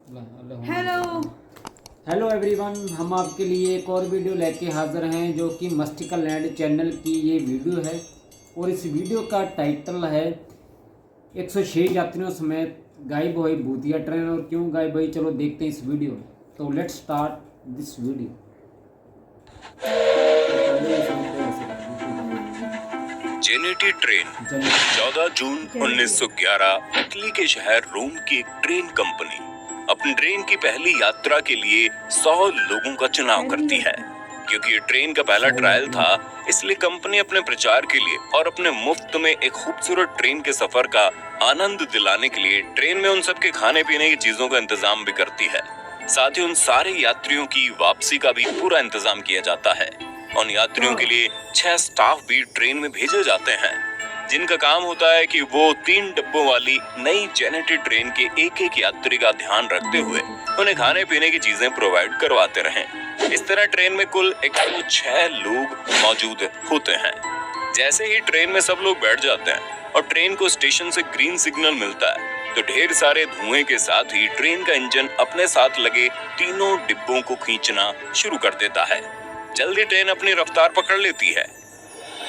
Hello hello everyone, हम आपके लिए एक और वीडियो लेके हाजिर हैं जो कि मस्टिकल लैंड चैनल की ये वीडियो है। और इस वीडियो का टाइटल है 106 यात्रियों समेत गायब हुई भूतिया ट्रेन। और क्यों गायब हुई, चलो देखते हैं इस वीडियो में। तो let's start this video. Zanetti train 14 June 1911 Italy के शहर रोम की एक ट्रेन कंपनी अपनी ट्रेन की पहली यात्रा के लिए 100 लोगों का चुनाव करती है। क्योंकि ये ट्रेन का पहला ट्रायल था, इसलिए कंपनी अपने प्रचार के लिए और अपने मुफ्त में एक खूबसूरत ट्रेन के सफर का आनंद दिलाने के लिए ट्रेन में उन सबके खाने पीने की चीजों का इंतजाम भी करती है। साथ ही उन सारे यात्रियों की वापसी का भी पूरा इंतजाम किया जाता है। उन यात्रियों के लिए 6 स्टाफ भी ट्रेन में भेजे जाते हैं, जिनका काम होता है कि वो 3 डिब्बों वाली नई जेनेटेड ट्रेन के एक एक यात्री का ध्यान रखते हुए उन्हें खाने पीने की चीजें प्रोवाइड करवाते रहें। इस तरह ट्रेन में कुल 106 लोग मौजूद होते हैं। जैसे ही ट्रेन में सब लोग बैठ जाते हैं और ट्रेन को स्टेशन से ग्रीन सिग्नल मिलता है, तो ढेर सारे धुएं के साथ ही ट्रेन का इंजन अपने साथ लगे तीनों डिब्बों को खींचना शुरू कर देता है। जल्दी ट्रेन अपनी रफ्तार पकड़ लेती है।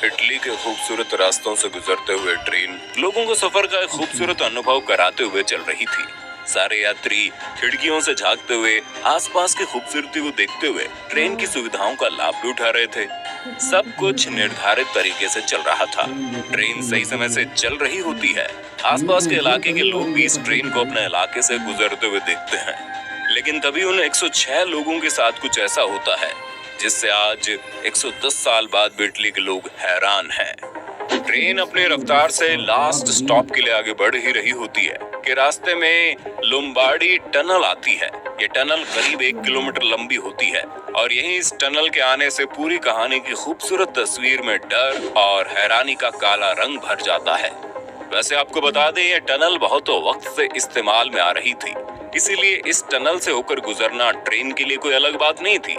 इटली के खूबसूरत रास्तों से गुजरते हुए ट्रेन लोगों को सफर का एक खूबसूरत अनुभव कराते हुए चल रही थी। सारे यात्री खिड़कियों से झांकते हुए आसपास की खूबसूरती को देखते हुए ट्रेन की सुविधाओं का लाभ भी उठा रहे थे। सब कुछ निर्धारित तरीके से चल रहा था। ट्रेन सही समय से चल रही होती है। आसपास के इलाके के लोग भी इस ट्रेन को अपने इलाके से गुजरते हुए देखते हैं। लेकिन तभी उन 106 लोगों के साथ कुछ ऐसा होता है जिससे आज 110 साल बाद भी इटली के लोग हैरान हैं। ट्रेन अपनी रफ्तार से लास्ट स्टॉप के लिए आगे बढ़ ही रही होती है कि रास्ते में लोम्बार्डी टनल आती है। ये टनल करीब 1 किलोमीटर लंबी होती है और यहीं इस टनल के आने से पूरी कहानी की खूबसूरत तस्वीर में डर और हैरानी का काला रंग भर जाता है। वैसे आपको बता दें, ये टनल बहुत वक्त से इस्तेमाल में आ रही थी, इसीलिए इस टनल से होकर गुजरना ट्रेन के लिए कोई अलग बात नहीं थी।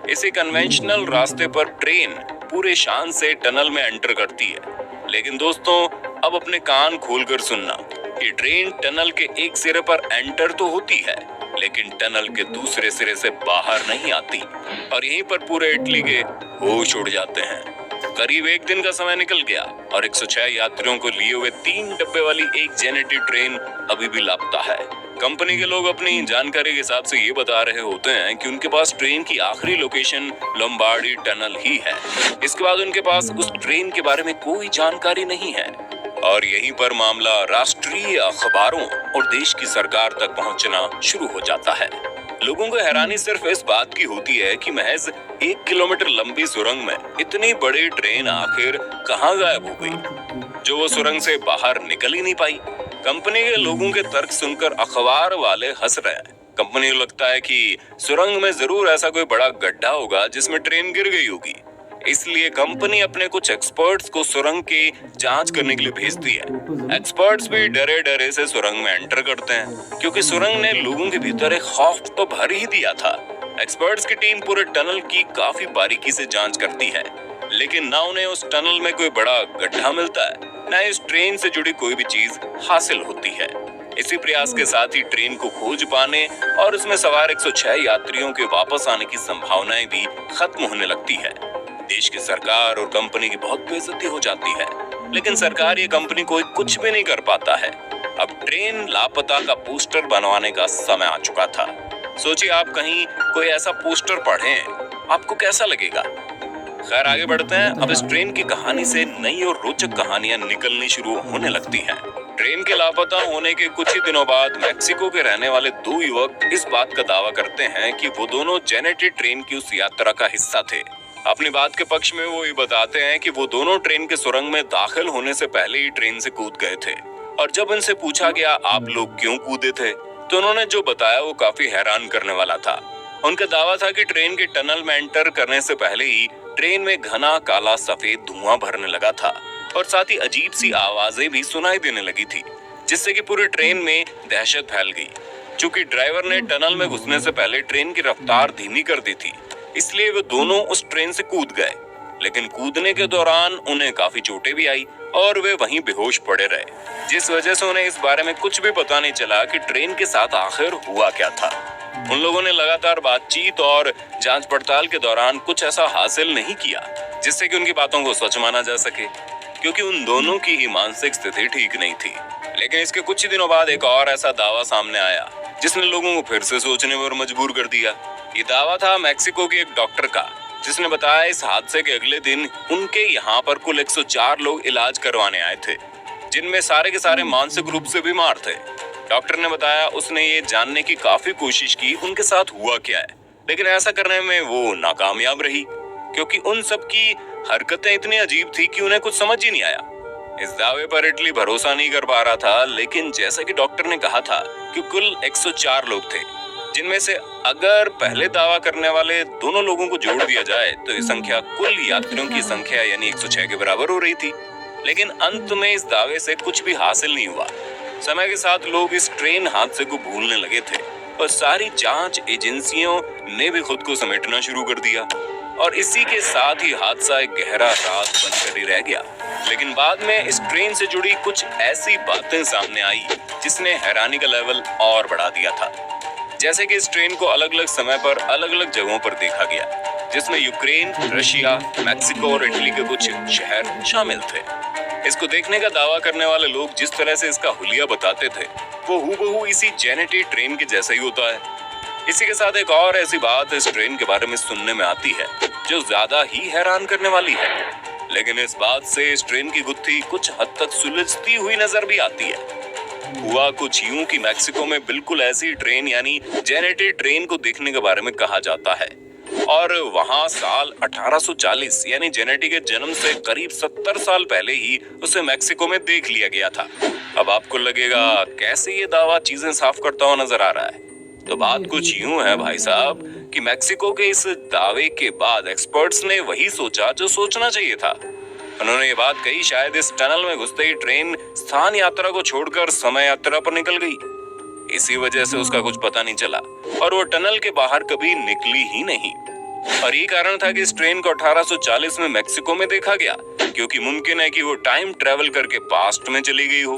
इसी कन्वेंशनल रास्ते पर ट्रेन पूरे शान से टनल में एंटर करती है। लेकिन दोस्तों, अब अपने कान खोलकर सुनना कि ट्रेन टनल के एक सिरे पर एंटर तो होती है, लेकिन टनल के दूसरे सिरे से बाहर नहीं आती और यहीं पर पूरे इटली के होश उड़ जाते हैं। करीब 1 दिन का समय निकल गया और 106 यात्रियों को लिए हुए 3 डब्बे वाली एक जेनेटेड ट्रेन अभी भी लापता है। कंपनी के लोग अपनी जानकारी के हिसाब से ये बता रहे होते हैं कि उनके पास ट्रेन की आखिरी लोकेशन लोम्बार्डी टनल ही है। इसके बाद उनके पास उस ट्रेन के बारे में कोई जानकारी नहीं है और यहीं पर मामला राष्ट्रीय अखबारों और देश की सरकार तक पहुंचना शुरू हो जाता है। लोगों को हैरानी सिर्फ इस बात की होती है कि महज 1 किलोमीटर लंबी सुरंग में इतनी बड़ी ट्रेन आखिर कहां गायब हो गई, जो वो सुरंग से बाहर निकल ही नहीं पाई। कंपनी के लोगों के तर्क सुनकर अखबार वाले हंस रहे हैं। कंपनी को लगता है कि सुरंग में जरूर ऐसा कोई बड़ा गड्ढा होगा जिसमें ट्रेन गिर गई होगी, इसलिए कंपनी अपने कुछ एक्सपर्ट्स को सुरंग की जांच करने के लिए भेजती है। एक्सपर्ट्स भी डरे डरे से सुरंग में एंटर करते हैं, क्योंकि सुरंग ने लोगों के भीतर एक खौफ तो भर ही दिया था। एक्सपर्ट्स की टीम पूरे टनल की काफी बारीकी से जांच करती है, लेकिन ना उन्हें उस टनल में कोई बड़ा गड्ढा मिलता है, ना इस ट्रेन से जुड़ी कोई भी चीज हासिल होती है। इसी प्रयास के साथ ही ट्रेन को खोज पाने और उसमें सवार 106 यात्रियों के वापस आने की संभावनाएं भी खत्म होने लगती है। देश की सरकार और कंपनी की बहुत बेइज्जती हो जाती है, लेकिन सरकार या कंपनी कोई कुछ भी नहीं कर पाता है। अब ट्रेन लापता का पोस्टर बनवाने का समय आ चुका था। सोचिए, आप कहीं कोई ऐसा पोस्टर पढ़ें, आपको कैसा लगेगा? खैर, आगे बढ़ते हैं। अब इस ट्रेन की कहानी से नई और रोचक कहानियां निकलनी शुरू होने लगती हैं। ट्रेन के लापता होने के कुछ ही दिनों बाद मेक्सिको के रहने वाले 2 युवक इस बात का दावा करते हैं कि वो दोनों जेनेटेड ट्रेन की उस यात्रा का हिस्सा थे। अपनी बात के पक्ष में वो ये बताते हैं कि वो दोनों ट्रेन के सुरंग में दाखिल होने से पहले ही ट्रेन से कूद गए थे, और जब उनसे पूछा गया आप लोग क्यों कूदे थे, तो उन्होंने जो बताया वो काफी हैरान करने वाला था। उनका दावा था कि ट्रेन के टनल में एंटर करने से पहले ही ट्रेन में घना काला सफेद धुआं भरने लगा था और साथ ही अजीब सी आवाजें भी सुनाई देने लगी थी, जिससे कि पूरी ट्रेन में दहशत फैल गई। चूंकि ड्राइवर ने टनल में घुसने से पहले ट्रेन की रफ्तार धीमी कर दी थी, इसलिए वे दोनों उस ट्रेन से कूद गए। लेकिन कूदने के दौरान उन्हें काफी चोटें भी आई और वे वहीं बेहोश पड़े रहे, जिस वजह से उन्हें इस बारे में कुछ भी पता नहीं चला कि ट्रेन के साथ आखिर हुआ क्या था। उन लोगों ने लगातार बातचीत और जांच पड़ताल के दौरान कुछ ऐसा हासिल नहीं किया जिससे कि उनकी बातों को सच माना जा सके, क्योंकि उन दोनों की ही मानसिक स्थिति ठीक नहीं थी। लेकिन इसके कुछ ही दिनों बाद एक और ऐसा दावा सामने आया जिसने लोगों को फिर से सोचने पर मजबूर कर दिया। ये दावा था मैक्सिको के एक डॉक्टर का, जिसने बताया इस हादसे के अगले दिन उनके यहाँ पर कुल 104 लोग इलाज करवाने आए थे, जिनमें सारे के सारे मानसिक रूप से बीमार थे। डॉक्टर ने बताया उसने ये जानने की काफी कोशिश की उनके साथ हुआ क्या है, लेकिन ऐसा करने में वो नाकामयाब रही, क्योंकि उन सब की हरकतें इतनी अजीब थी कि उन्हें कुछ समझ ही नहीं आया। इस दावे पर इटली भरोसा नहीं कर पा रहा था, लेकिन जैसा कि डॉक्टर ने कहा था कि कुल 104 लोग थे, जिनमें से अगर पहले दावा करने वाले दोनों लोगों को जोड़ दिया जाए तो ये संख्या कुल यात्रियों की संख्या यानी 106 के बराबर हो रही थी। लेकिन अंत में इस दावे से कुछ भी हासिल नहीं हुआ। समय के साथ लोग इस ट्रेन हादसे को भूलने लगे थे और सारी जांच एजेंसियों ने भी खुद को समेटना शुरू कर दिया, और इसी के साथ ही हादसा एक गहरा राज बनकर ही रह गया। लेकिन बाद में इस ट्रेन से जुड़ी कुछ ऐसी बातें सामने आई जिसने हैरानी का लेवल और बढ़ा दिया था। जैसे कि इस ट्रेन को अलग अलग समय पर अलग अलग जगहों पर देखा गया, जिसमें यूक्रेन, रशिया, मैक्सिको और इटली के कुछ शहर शामिल थे। इसको देखने का दावा करने वाले लोग जिस तरह से इसका हुलिया बताते थे वो हूबहू इसी जेनेटी ट्रेन के जैसा ही होता है। इसी के साथ एक और ऐसी बात इस ट्रेन के बारे में सुनने में आती है जो ज्यादा ही हैरान करने वाली है, लेकिन इस बात से इस ट्रेन की गुत्थी कुछ हद तक सुलझती हुई नजर भी आती है। हुआ कुछ यूं कि मैक्सिको में बिल्कुल ऐसी ट्रेन यानी जेनेटी ट्रेन को देखने के बारे में कहा जाता है, और वहां साल 1840 यानी जेनेटी के जन्म से करीब 70 साल पहले ही उसे मैक्सिको में देख लिया गया था। अब आपको लगेगा कैसे ये दावा चीजें साफ करता हुआ नजर आ रहा है। तो बात कुछ यूं है भाई साहब कि मैक्सिको के इस दावे के बाद एक्सपर्ट्स ने वही सोचा जो सोचना चाहिए था। उन्होंने ये बात कही शायद इस टनल में घुसते ही ट्रेन स्थान यात्रा को छोड़कर समय यात्रा पर निकल गई। इसी वजह से उसका कुछ पता नहीं चला और वो टनल के बाहर कभी निकली ही नहीं। और ये कारण था कि इस ट्रेन को 1840 में मैक्सिको में देखा गया, क्योंकि मुमकिन है कि वो टाइम ट्रेवल करके पास्ट में चली गई हो।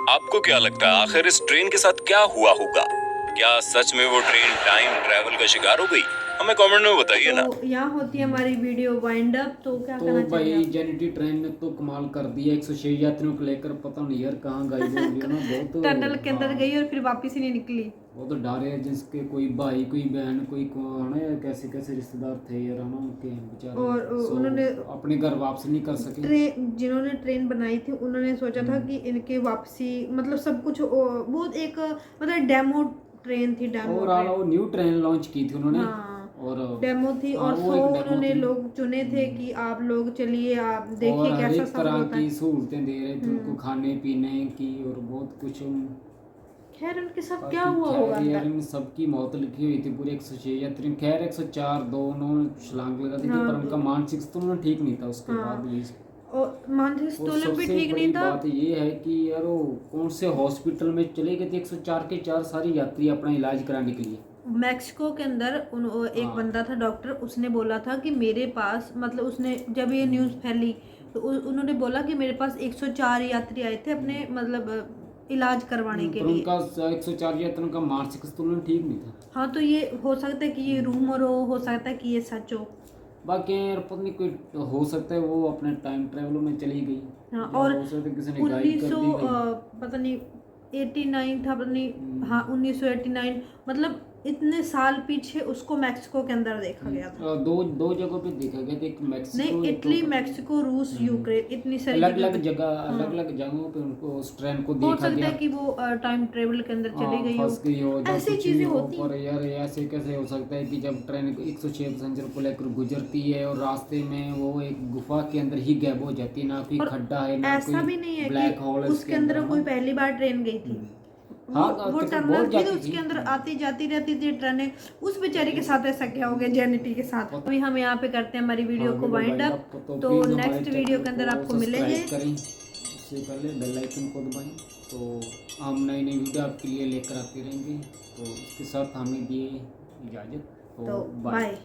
आपको क्या लगता है आखिर इस ट्रेन के साथ क्या हुआ होगा? क्या सच में वो ट्रेन टाइम ट्रेवल का शिकार हो गई? हमें कमेंट में बताइए ना। यहाँ होती है हमारी वीडियो वाइंड अप। तो क्या तो कहना भाई चाहिए? जेनेटी ट्रेन ने तो कमाल कर दिया, 106 यात्रियों को लेकर पता नहीं यार कहाँ गायब हो गई ना। बहुत टनल के अंदर गई और फिर वापस ही नहीं निकली। वो तो डरे हैं जिसके कोई भाई कोई बहन कोई कौन है, कैसे कैसे रिश्तेदार थे यार ना उनके बेचारे, और उन्होंने अपने घर वापस नहीं कर सके। जिन्होंने ट्रेन बनाई थी उन्होंने सोचा था कि इनके वापसी मतलब सब कुछ बहुत एक मतलब डेमो ट्रेन थी। डेमो और वो न्यू ट्रेन लॉन्च की थी उन्होंने। हाँ, और डेमो थी और 100 उन्होंने लोग चुने थे कि आप लोग चलिए आप देखिए कैसा सब होता है। सहूलतें दे रहे थे उनको खाने पीने की और बहुत कुछ। खैर उनके साथ क्या हुआ होगा यार इन सबकी मौत लिखी हुई थी पूरे 106 यात्री। खैर 104 दोनों छलांग लगा दी थी, पर उनका मानसिक संतुलन ठीक नहीं था उसके बाद भी। और मानसिक संतुलन भी ठीक नहीं था। बात ये है कि यार वो कौन से हॉस्पिटल में चले गए थे 104 के 4 सारी यात्री अपना इलाज कराने के लिए। मैक्सिको के अंदर एक बंदा था डॉक्टर, उसने बोला था कि मेरे पास मतलब उसने जब ये न्यूज़ फैली तो उन्होंने बोला कि मेरे पास 104 यात्री आए थे अपने मतलब इलाज करवाने के लिए। उनका 104 यात्रियों का मानसिक संतुलन ठीक नहीं था। हाँ, तो ये हो सकता है कि ये रूमर हो सकता है कि ये सच हो। बाकी यार पता नहीं कोई हो सकता है वो अपने टाइम ट्रेवल में चली गई। हाँ, और हो सकता है किसी ने गाइड कर दी पता नहीं 89 था, पता नहीं। हाँ 1989 मतलब इतने साल पीछे उसको मैक्सिको के अंदर देखा गया था। दो जगहों पे देखा गया था, एक मैक्सिको नहीं इटली मैक्सिको रूस यूक्रेन इतनी सारी अलग अलग जगहों पे उनको उस ट्रेन को देखा गया। हो सकता है कि वो टाइम ट्रेवल के अंदर चली गई हो, ऐसी चीजें होती हैं। पर यार ऐसे कैसे हो सकता है कि जब ट्रेन 106 पैसेंजर को लेकर गुजरती है और रास्ते में वो एक गुफा के अंदर ही गैब हो जाती है, ना कोई खड्डा है ना ऐसा कोई भी नहीं है ब्लैक कि होल उसके अंदर कोई पहली बार ट्रेन गई थी। वो टनल थी तो उसके अंदर आती जाती रहती थी ट्रेनें। उस बेचारी के साथ ऐसा क्या हो गया जेनेटी के साथ? अभी हम यहाँ पे करते हैं हमारी वीडियो को वाइंड अप। तो नेक्स्ट वीडियो के अंदर आपको मिलेंगे। उससे पहले बेल आइकन को दबाएं तो हम नई नई वीडियो आपके लिए लेकर आते रहेंगे। तो इसके साथ हमें दिए इजाज़त। तो बाय।